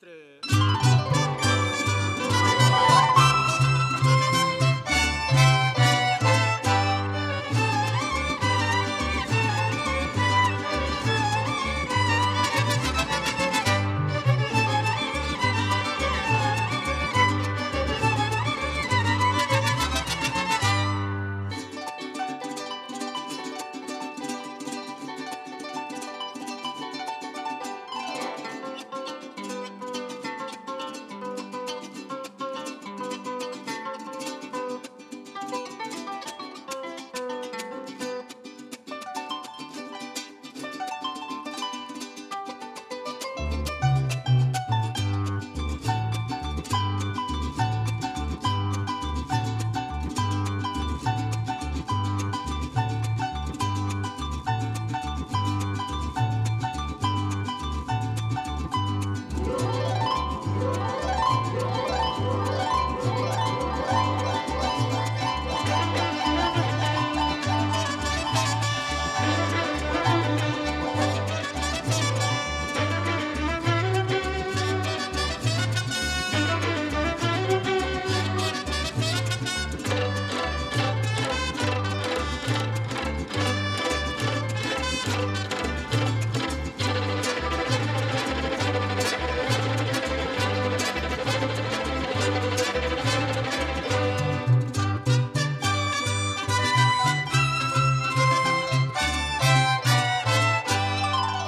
tres.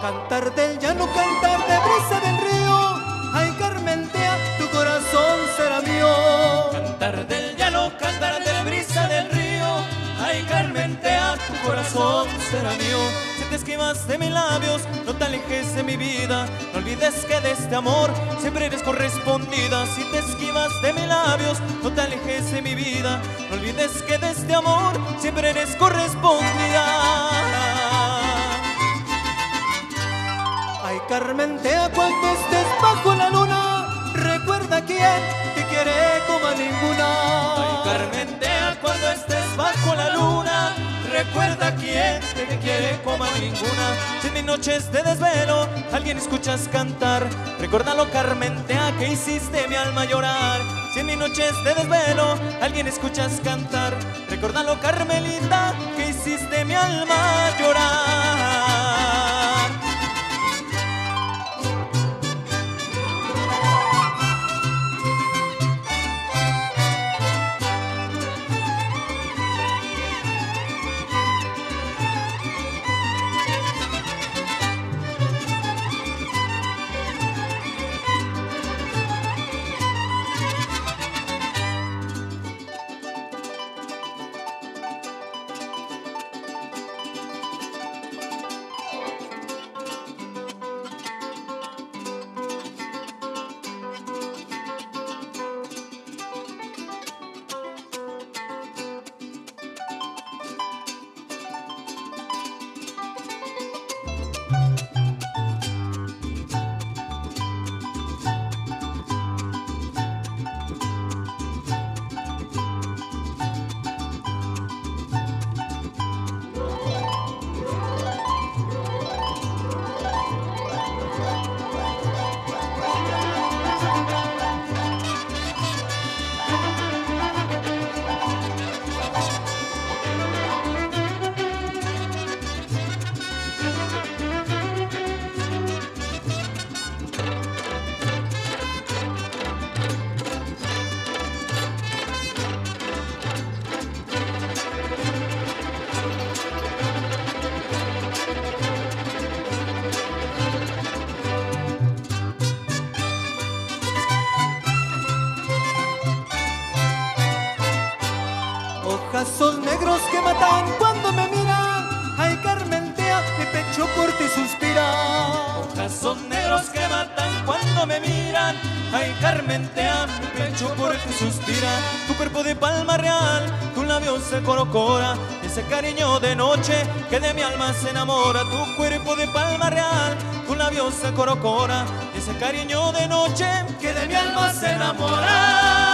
Cantar del llano, cantar de brisa del río, ay Carmentea, tu corazón será mío. Cantar del llano, cantar de brisa del río, ay Carmentea, tu corazón será mío. Si te esquivas de mis labios, no te alejes de mi vida, no olvides que de este amor siempre eres correspondida. Si te esquivas de mis labios, no te alejes de mi vida, no olvides que de este amor siempre eres correspondida. Ay Carmentea, cuando estés bajo la luna, recuerda quién te quiere como a ninguna. Ay Carmentea, cuando estés bajo la luna, recuerda quién te quiere como a ninguna. Si en mis noches de desvelo alguien escuchas cantar, recuérdalo Carmentea, que hiciste mi alma llorar. Si en mis noches de desvelo alguien escuchas cantar, recuérdalo Carmelita, que hiciste mi alma llorar. Ojazos negros que matan cuando me miran, ay Carmentea, mi pecho por ti suspira. Ojazos negros que matan cuando me miran, ay Carmentea, mi pecho por ti suspira. Tu cuerpo de palma real, tu labio se corocora, ese cariño de noche que de mi alma se enamora. Tu cuerpo de palma real, tu labio se corocora, ese cariño de noche que de mi alma se enamora.